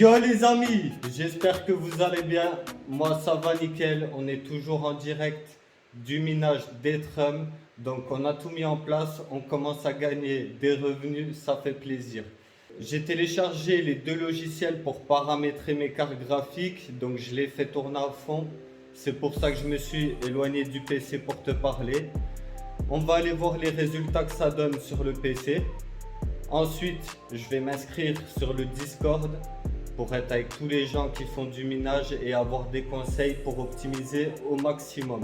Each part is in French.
Yo les amis, j'espère que vous allez bien. Moi ça va nickel, on est toujours en direct du minage d'Ethereum. Donc on a tout mis en place, on commence à gagner des revenus, ça fait plaisir. J'ai téléchargé les deux logiciels pour paramétrer mes cartes graphiques, donc je les fais tourner à fond. C'est pour ça que je me suis éloigné du PC pour te parler. On va aller voir les résultats que ça donne sur le PC. Ensuite, je vais m'inscrire sur le Discord pour être avec tous les gens qui font du minage et avoir des conseils pour optimiser au maximum.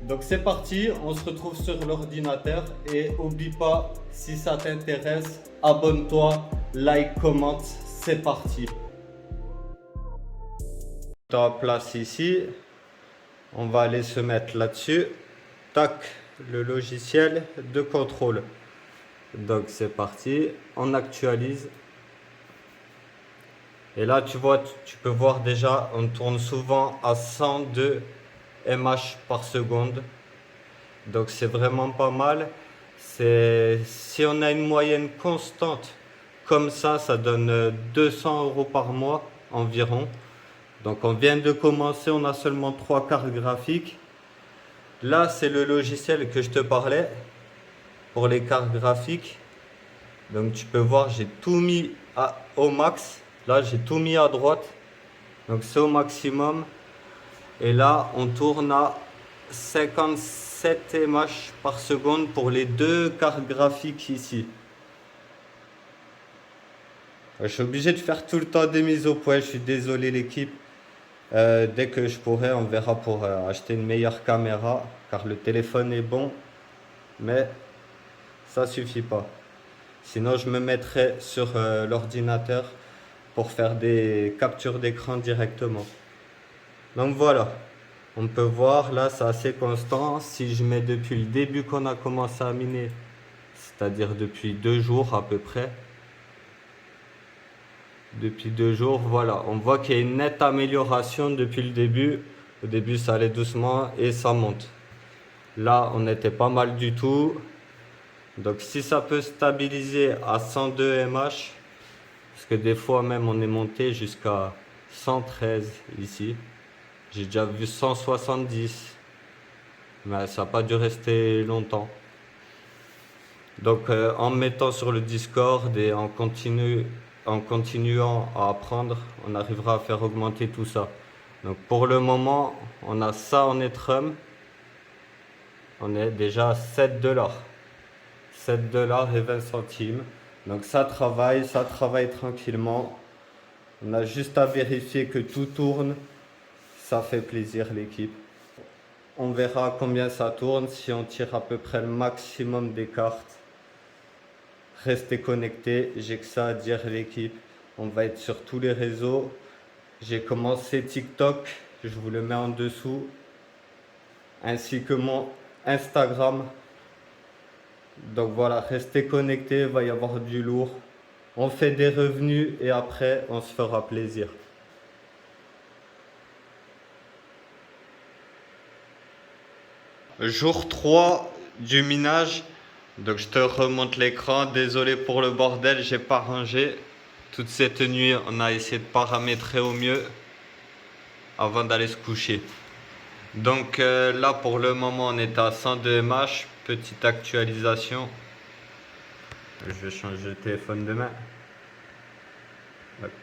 Donc c'est parti, on se retrouve sur l'ordinateur et oublie pas, si ça t'intéresse, abonne-toi, like, commente, c'est parti. En place ici, on va aller se mettre là-dessus. Tac, le logiciel de contrôle. Donc c'est parti, on actualise. Et là tu vois, tu peux voir déjà, on tourne souvent à 102 mH par seconde. Donc c'est vraiment pas mal. Si on a une moyenne constante comme ça donne 200 € par mois environ. Donc on vient de commencer, on a seulement 3 cartes graphiques. Là c'est le logiciel que je te parlais pour les cartes graphiques. Donc tu peux voir, j'ai tout mis au max. Là j'ai tout mis à droite. Donc c'est au maximum. Et là on tourne à 57 mH par seconde pour les deux cartes graphiques ici. Je suis obligé de faire tout le temps des mises au point. Je suis désolé l'équipe. Dès que je pourrai, on verra pour acheter une meilleure caméra. Car le téléphone est bon. Mais ça suffit pas. Sinon je me mettrai sur l'ordinateur pour faire des captures d'écran directement. Donc voilà, on peut voir là c'est assez constant. Si je mets depuis le début qu'on a commencé à miner, c'est-à-dire depuis 2 jours à peu près. Depuis 2 jours, voilà, on voit qu'il y a une nette amélioration depuis le début. Au début ça allait doucement et ça monte. Là on n'était pas mal du tout. Donc si ça peut stabiliser à 102 mH, parce que des fois même on est monté jusqu'à 113 ici. J'ai déjà vu 170, mais ça n'a pas dû rester longtemps. Donc en me mettant sur le Discord et en continuant à apprendre, on arrivera à faire augmenter tout ça. Donc pour le moment, on a ça en Ethereum. On est déjà à 7 $. 7 $ et 20 centimes. Donc ça travaille tranquillement. On a juste à vérifier que tout tourne. Ça fait plaisir l'équipe. On verra combien ça tourne si on tire à peu près le maximum des cartes. Restez connectés, j'ai que ça à dire l'équipe. On va être sur tous les réseaux. J'ai commencé TikTok, je vous le mets en dessous. Ainsi que mon Instagram. Donc voilà, restez connectés, il va y avoir du lourd. On fait des revenus et après on se fera plaisir. Jour 3 du minage. Donc je te remonte l'écran. Désolé pour le bordel, j'ai pas rangé. Toute cette nuit, on a essayé de paramétrer au mieux avant d'aller se coucher. Donc là pour le moment on est à 102 mH. Petite actualisation. Je vais changer le téléphone de main.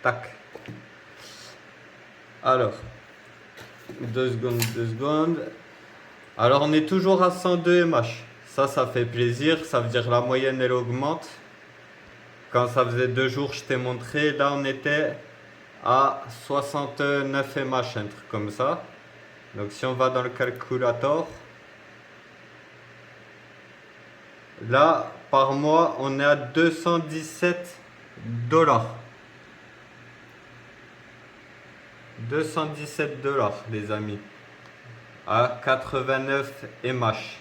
Tac. Alors, 2 secondes. Alors on est toujours à 102 mH. Ça fait plaisir. Ça veut dire la moyenne elle augmente. Quand ça faisait 2 jours, je t'ai montré. Là on était à 69 mH, un truc comme ça. Donc si on va dans le calculator, là par mois on est à 217 $. 217 $ les amis, à 89 mH.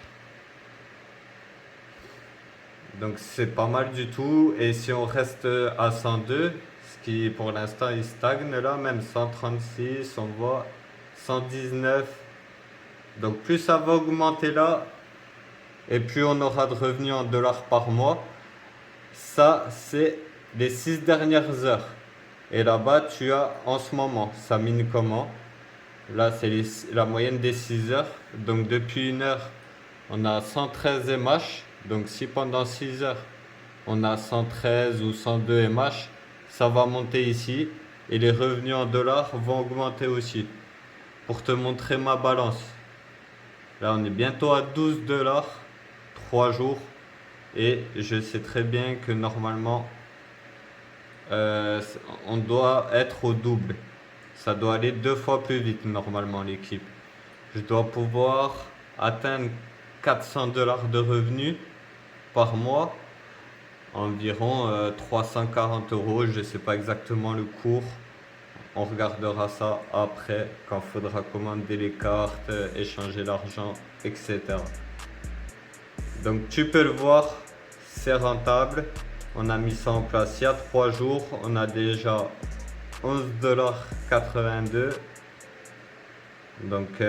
Donc c'est pas mal du tout. Et si on reste à 102, ce qui pour l'instant il stagne là, même 136, on voit 119. Donc plus ça va augmenter là, et plus on aura de revenus en $ par mois. Ça c'est les 6 dernières heures. Et là-bas, tu as en ce moment, ça mine comment? Là, c'est la moyenne des 6 heures. Donc depuis 1 heure, on a 113 MH. Donc si pendant 6 heures, on a 113 ou 102 MH, ça va monter ici. Et les revenus en dollars vont augmenter aussi. Pour te montrer ma balance. Là, on est bientôt à 12 dollars, 3 jours. Et je sais très bien que normalement, on doit être au double. Ça doit aller 2 fois plus vite normalement l'équipe. Je dois pouvoir atteindre 400 dollars de revenus par mois, environ 340 euros. Je ne sais pas exactement le cours. On regardera ça après quand il faudra commander les cartes, échanger l'argent, etc. Donc tu peux le voir, c'est rentable. On a mis ça en place il y a 3 jours. On a déjà 11,82 $. Donc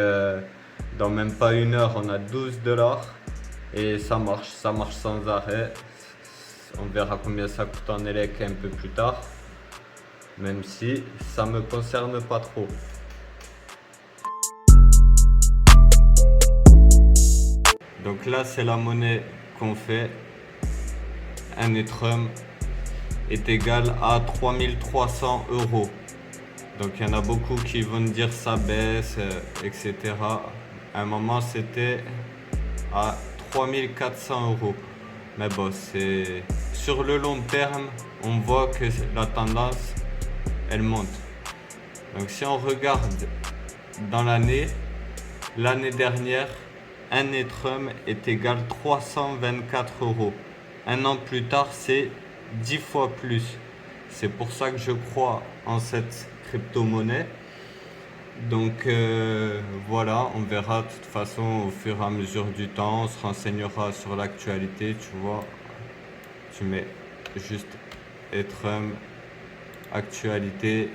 dans même pas 1 heure, on a 12 dollars. Et ça marche sans arrêt. On verra combien ça coûte en élec un peu plus tard. Même si ça me concerne pas trop. Donc là, c'est la monnaie qu'on fait. Un Ethereum est égal à 3300 euros. Donc il y en a beaucoup qui vont dire ça baisse, etc. À un moment, c'était à 3400 euros. Mais bon, c'est sur le long terme, on voit que la tendance, elle monte. Donc si on regarde dans l'année dernière, un Ethereum est égal à 324 euros. Un an plus tard, c'est 10 fois plus. C'est pour ça que je crois en cette crypto-monnaie. Donc voilà, on verra de toute façon au fur et à mesure du temps, on se renseignera sur l'actualité, tu vois. Tu mets juste Ethereum, actualité.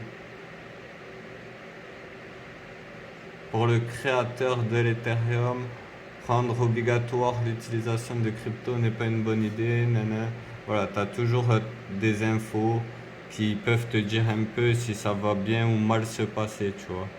Pour le créateur de l'Ethereum, rendre obligatoire l'utilisation de crypto n'est pas une bonne idée. Nana. Voilà, tu as toujours des infos qui peuvent te dire un peu si ça va bien ou mal se passer, tu vois.